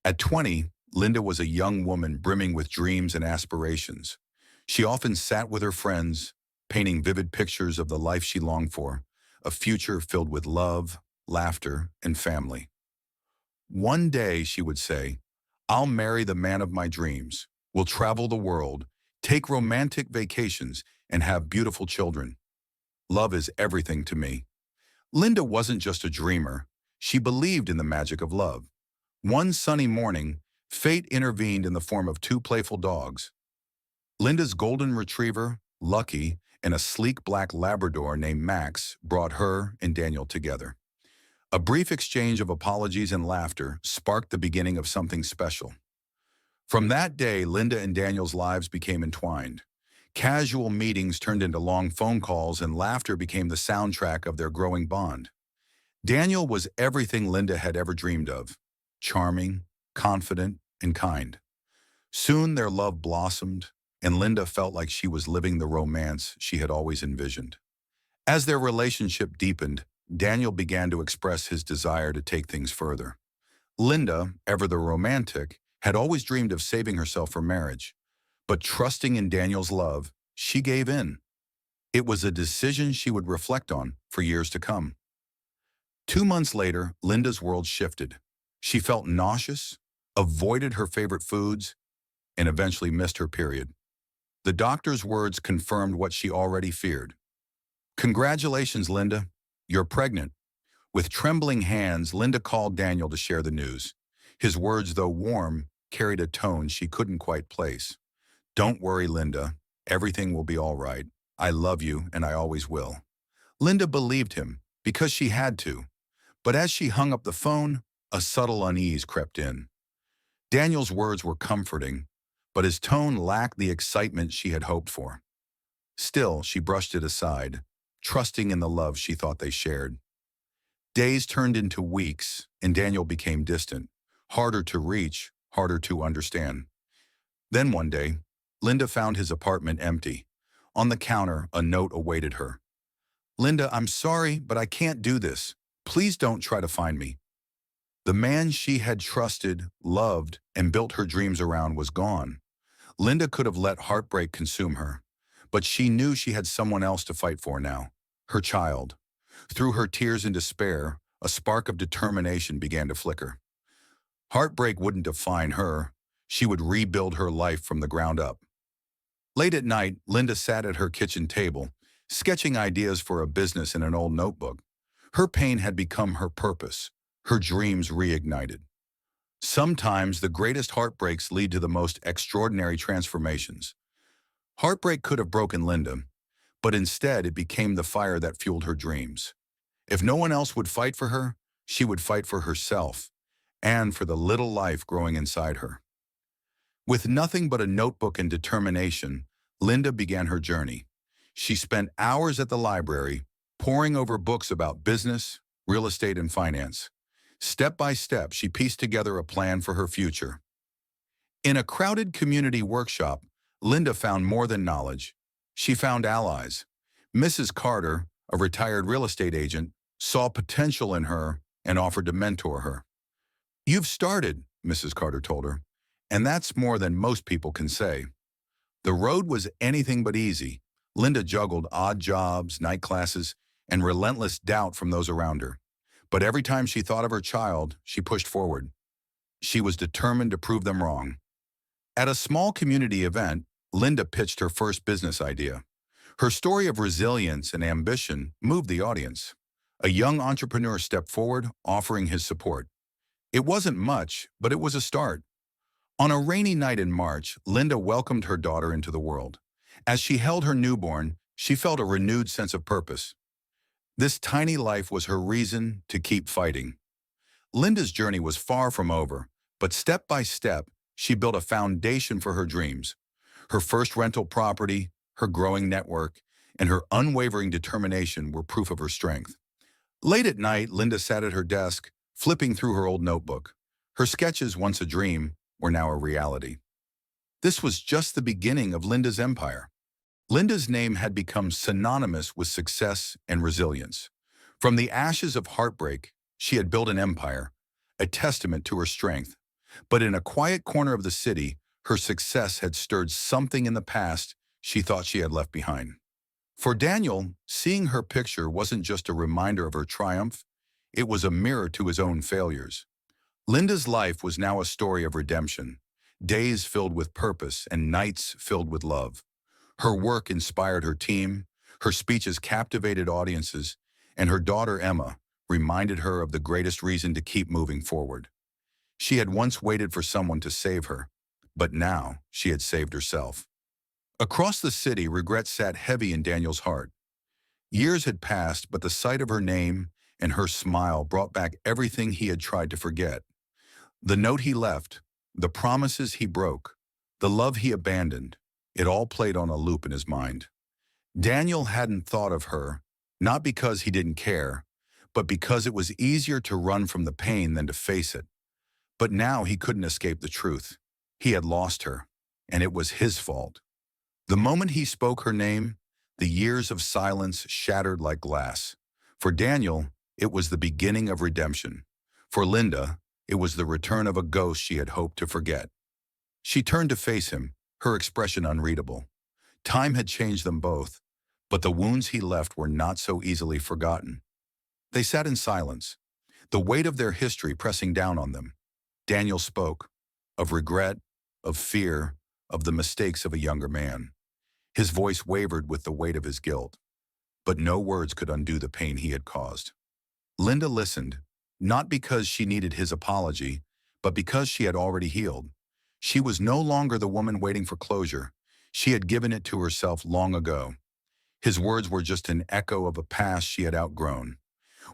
At 20, Linda was a young woman brimming with dreams and aspirations. She often sat with her friends, painting vivid pictures of the life she longed for, a future filled with love, laughter, and family. One day, she would say, "I'll marry the man of my dreams. We'll travel the world, take romantic vacations, and have beautiful children. Love is everything to me." Linda wasn't just a dreamer. She believed in the magic of love. One sunny morning, fate intervened in the form of two playful dogs. Linda's golden retriever, Lucky, and a sleek black Labrador named Max brought her and Daniel together. A brief exchange of apologies and laughter sparked the beginning of something special. From that day, Linda and Daniel's lives became entwined. Casual meetings turned into long phone calls, and laughter became the soundtrack of their growing bond. Daniel was everything Linda had ever dreamed of: charming, confident, and kind. Soon their love blossomed, and Linda felt like she was living the romance she had always envisioned. As their relationship deepened, Daniel began to express his desire to take things further. Linda, ever the romantic, had always dreamed of saving herself for marriage. But trusting in Daniel's love, she gave in. It was a decision she would reflect on for years to come. 2 months later, Linda's world shifted. She felt nauseous, avoided her favorite foods, and eventually missed her period. The doctor's words confirmed what she already feared. "Congratulations, Linda. You're pregnant." With trembling hands, Linda called Daniel to share the news. His words, though warm, carried a tone she couldn't quite place. "Don't worry, Linda. Everything will be all right. I love you, and I always will." Linda believed him because she had to. But as she hung up the phone, a subtle unease crept in. Daniel's words were comforting, but his tone lacked the excitement she had hoped for. Still, she brushed it aside, trusting in the love she thought they shared. Days turned into weeks, and Daniel became distant, harder to reach, harder to understand. Then one day, Linda found his apartment empty. On the counter, a note awaited her. "Linda, I'm sorry, but I can't do this. Please don't try to find me." The man she had trusted, loved, and built her dreams around was gone. Linda could have let heartbreak consume her, but she knew she had someone else to fight for now: her child. Through her tears and despair, a spark of determination began to flicker. Heartbreak wouldn't define her. She would rebuild her life from the ground up. Late at night, Linda sat at her kitchen table, sketching ideas for a business in an old notebook. Her pain had become her purpose, her dreams reignited. Sometimes the greatest heartbreaks lead to the most extraordinary transformations. Heartbreak could have broken Linda, but instead it became the fire that fueled her dreams. If no one else would fight for her, she would fight for herself and for the little life growing inside her. With nothing but a notebook and determination, Linda began her journey. She spent hours at the library, poring over books about business, real estate, and finance. Step by step, she pieced together a plan for her future. In a crowded community workshop, Linda found more than knowledge. She found allies. Mrs. Carter, a retired real estate agent, saw potential in her and offered to mentor her. "You've started," Mrs. Carter told her, "and that's more than most people can say." The road was anything but easy. Linda juggled odd jobs, night classes, and relentless doubt from those around her. But every time she thought of her child, she pushed forward. She was determined to prove them wrong. At a small community event, Linda pitched her first business idea. Her story of resilience and ambition moved the audience. A young entrepreneur stepped forward, offering his support. It wasn't much, but it was a start. On a rainy night in March, Linda welcomed her daughter into the world. As she held her newborn, she felt a renewed sense of purpose. This tiny life was her reason to keep fighting. Linda's journey was far from over, but step by step, she built a foundation for her dreams. Her first rental property, her growing network, and her unwavering determination were proof of her strength. Late at night, Linda sat at her desk, flipping through her old notebook. Her sketches, once a dream, were now a reality. This was just the beginning of Linda's empire. Linda's name had become synonymous with success and resilience. From the ashes of heartbreak, she had built an empire, a testament to her strength. But in a quiet corner of the city, her success had stirred something in the past she thought she had left behind. For Daniel, seeing her picture wasn't just a reminder of her triumph, it was a mirror to his own failures. Linda's life was now a story of redemption, days filled with purpose and nights filled with love. Her work inspired her team, her speeches captivated audiences, and her daughter Emma reminded her of the greatest reason to keep moving forward. She had once waited for someone to save her, but now she had saved herself. Across the city, regret sat heavy in Daniel's heart. Years had passed, but the sight of her name and her smile brought back everything he had tried to forget. The note he left, the promises he broke, the love he abandoned, it all played on a loop in his mind. Daniel hadn't thought of her, not because he didn't care, but because it was easier to run from the pain than to face it. But now he couldn't escape the truth. He had lost her, and it was his fault. The moment he spoke her name, the years of silence shattered like glass. For Daniel, it was the beginning of redemption. For Linda, it was the return of a ghost she had hoped to forget. She turned to face him, her expression unreadable. Time had changed them both, but the wounds he left were not so easily forgotten. They sat in silence, the weight of their history pressing down on them. Daniel spoke, of regret, of fear, of the mistakes of a younger man. His voice wavered with the weight of his guilt, but no words could undo the pain he had caused. Linda listened, not because she needed his apology, but because she had already healed. She was no longer the woman waiting for closure. She had given it to herself long ago. His words were just an echo of a past she had outgrown.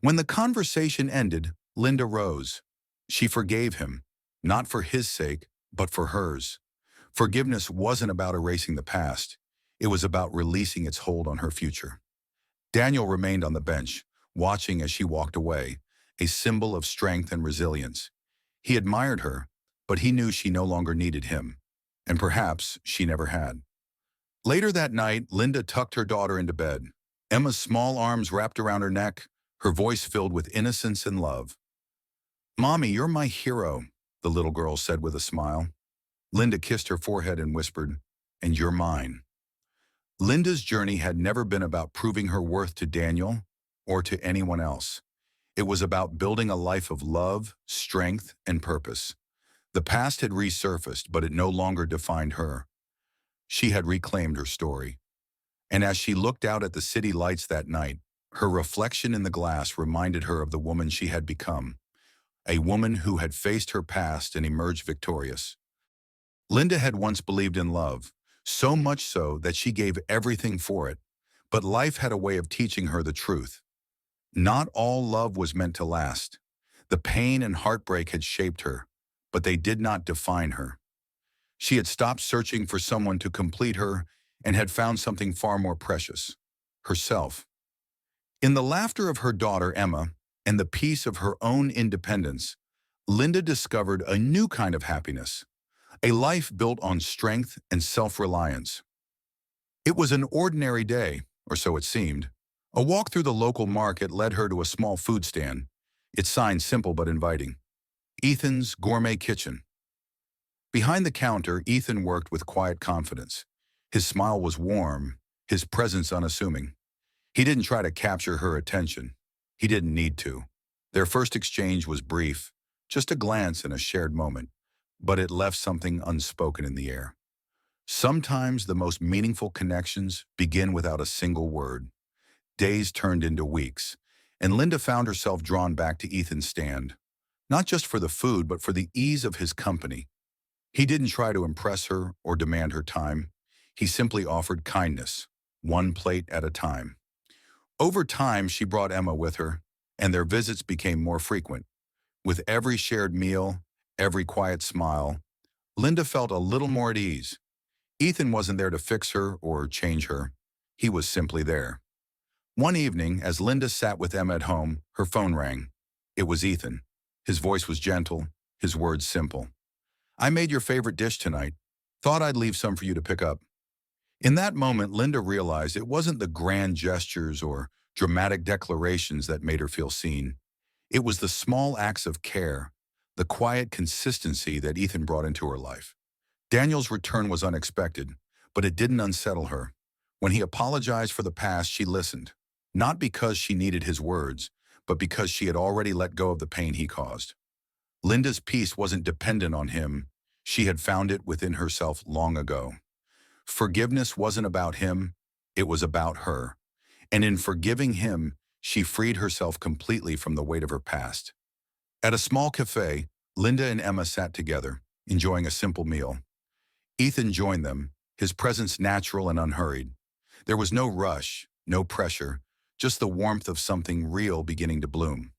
When the conversation ended, Linda rose. She forgave him, not for his sake, but for hers. Forgiveness wasn't about erasing the past. It was about releasing its hold on her future. Daniel remained on the bench, watching as she walked away, a symbol of strength and resilience. He admired her, but he knew she no longer needed him, and perhaps she never had. Later that night, Linda tucked her daughter into bed. Emma's small arms wrapped around her neck, her voice filled with innocence and love. "Mommy, you're my hero," the little girl said with a smile. Linda kissed her forehead and whispered, "And you're mine." Linda's journey had never been about proving her worth to Daniel or to anyone else. It was about building a life of love, strength, and purpose. The past had resurfaced, but it no longer defined her. She had reclaimed her story. And as she looked out at the city lights that night, her reflection in the glass reminded her of the woman she had become, a woman who had faced her past and emerged victorious. Linda had once believed in love, so much so that she gave everything for it, but life had a way of teaching her the truth. Not all love was meant to last. The pain and heartbreak had shaped her, but they did not define her. She had stopped searching for someone to complete her and had found something far more precious, herself. In the laughter of her daughter Emma and the peace of her own independence, Linda discovered a new kind of happiness, a life built on strength and self-reliance. It was an ordinary day, or so it seemed. A walk through the local market led her to a small food stand, its sign simple but inviting. Ethan's Gourmet Kitchen. Behind the counter, Ethan worked with quiet confidence. His smile was warm, his presence unassuming. He didn't try to capture her attention. He didn't need to. Their first exchange was brief, just a glance and a shared moment, but it left something unspoken in the air. Sometimes the most meaningful connections begin without a single word. Days turned into weeks, and Linda found herself drawn back to Ethan's stand, not just for the food, but for the ease of his company. He didn't try to impress her or demand her time. He simply offered kindness, one plate at a time. Over time, she brought Emma with her, and their visits became more frequent. With every shared meal, every quiet smile, Linda felt a little more at ease. Ethan wasn't there to fix her or change her. He was simply there. One evening, as Linda sat with Emma at home, her phone rang. It was Ethan. His voice was gentle, his words simple. "I made your favorite dish tonight. Thought I'd leave some for you to pick up." In that moment, Linda realized it wasn't the grand gestures or dramatic declarations that made her feel seen. It was the small acts of care, the quiet consistency that Ethan brought into her life. Daniel's return was unexpected, but it didn't unsettle her. When he apologized for the past, she listened, not because she needed his words, but because she had already let go of the pain he caused. Linda's peace wasn't dependent on him. She had found it within herself long ago. Forgiveness wasn't about him, it was about her. And in forgiving him, she freed herself completely from the weight of her past. At a small cafe, Linda and Emma sat together, enjoying a simple meal. Ethan joined them, his presence natural and unhurried. There was no rush, no pressure, just the warmth of something real beginning to bloom.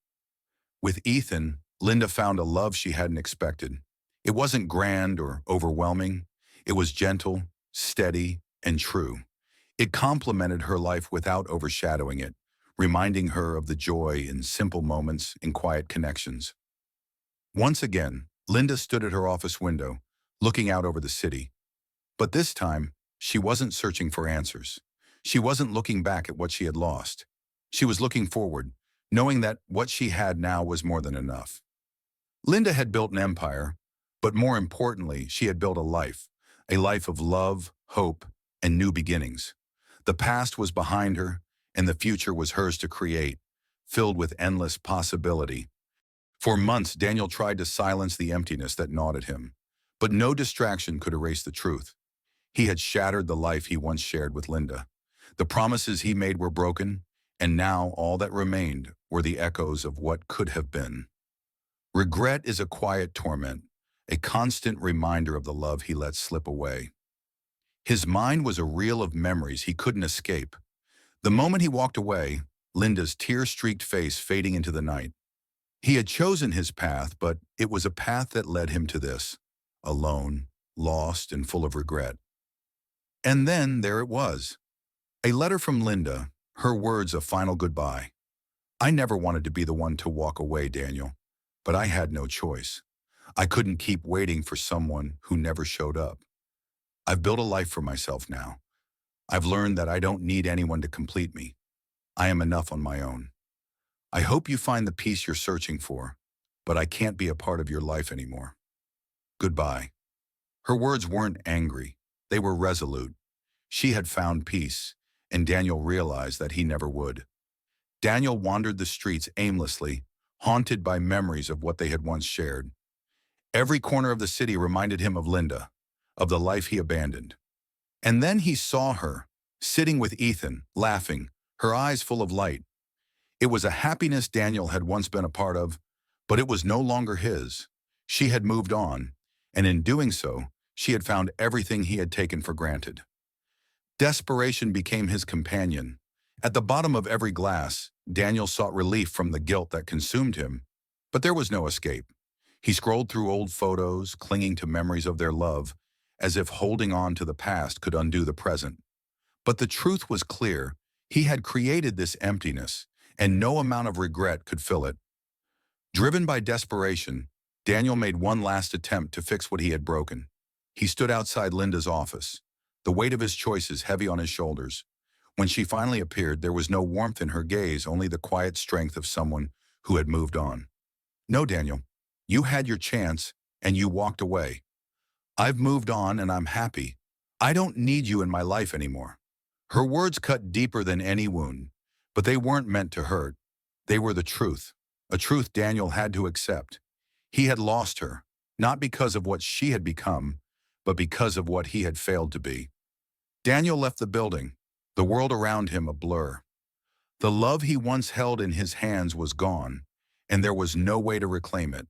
With Ethan, Linda found a love she hadn't expected. It wasn't grand or overwhelming. It was gentle, steady, and true. It complemented her life without overshadowing it, reminding her of the joy in simple moments and quiet connections. Once again, Linda stood at her office window, looking out over the city. But this time, she wasn't searching for answers. She wasn't looking back at what she had lost. She was looking forward, knowing that what she had now was more than enough. Linda had built an empire, but more importantly, she had built a life of love, hope, and new beginnings. The past was behind her, and the future was hers to create, filled with endless possibility. For months, Daniel tried to silence the emptiness that gnawed at him, but no distraction could erase the truth. He had shattered the life he once shared with Linda. The promises he made were broken, and now all that remained were the echoes of what could have been. Regret is a quiet torment, a constant reminder of the love he let slip away. His mind was a reel of memories he couldn't escape. The moment he walked away, Linda's tear-streaked face fading into the night. He had chosen his path, but it was a path that led him to this, alone, lost, and full of regret. And then there it was, a letter from Linda, her words a final goodbye. "I never wanted to be the one to walk away, Daniel, but I had no choice. I couldn't keep waiting for someone who never showed up. I've built a life for myself now. I've learned that I don't need anyone to complete me. I am enough on my own. I hope you find the peace you're searching for, but I can't be a part of your life anymore. Goodbye." Her words weren't angry. They were resolute. She had found peace, and Daniel realized that he never would. Daniel wandered the streets aimlessly, haunted by memories of what they had once shared. Every corner of the city reminded him of Linda, of the life he abandoned. And then he saw her, sitting with Ethan, laughing, her eyes full of light. It was a happiness Daniel had once been a part of, but it was no longer his. She had moved on, and in doing so, she had found everything he had taken for granted. Desperation became his companion. At the bottom of every glass, Daniel sought relief from the guilt that consumed him, but there was no escape. He scrolled through old photos, clinging to memories of their love, as if holding on to the past could undo the present. But the truth was clear. He had created this emptiness, and no amount of regret could fill it. Driven by desperation, Daniel made one last attempt to fix what he had broken. He stood outside Linda's office, the weight of his choices heavy on his shoulders. When she finally appeared, there was no warmth in her gaze, only the quiet strength of someone who had moved on. "No, Daniel, you had your chance, and you walked away. I've moved on, and I'm happy. I don't need you in my life anymore." Her words cut deeper than any wound, but they weren't meant to hurt. They were the truth, a truth Daniel had to accept. He had lost her, not because of what she had become, but because of what he had failed to be. Daniel left the building, the world around him a blur. The love he once held in his hands was gone, and there was no way to reclaim it.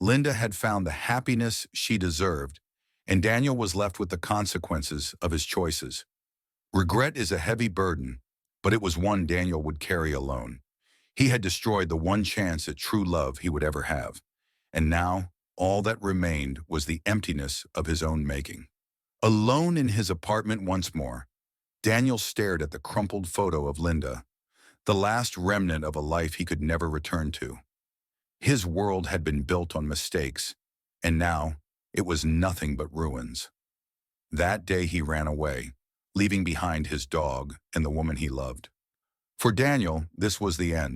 Linda had found the happiness she deserved, and Daniel was left with the consequences of his choices. Regret is a heavy burden, but it was one Daniel would carry alone. He had destroyed the one chance at true love he would ever have, and now all that remained was the emptiness of his own making. Alone in his apartment once more, Daniel stared at the crumpled photo of Linda, the last remnant of a life he could never return to. His world had been built on mistakes, and now it was nothing but ruins. That day he ran away, leaving behind his dog and the woman he loved. For Daniel, this was the end.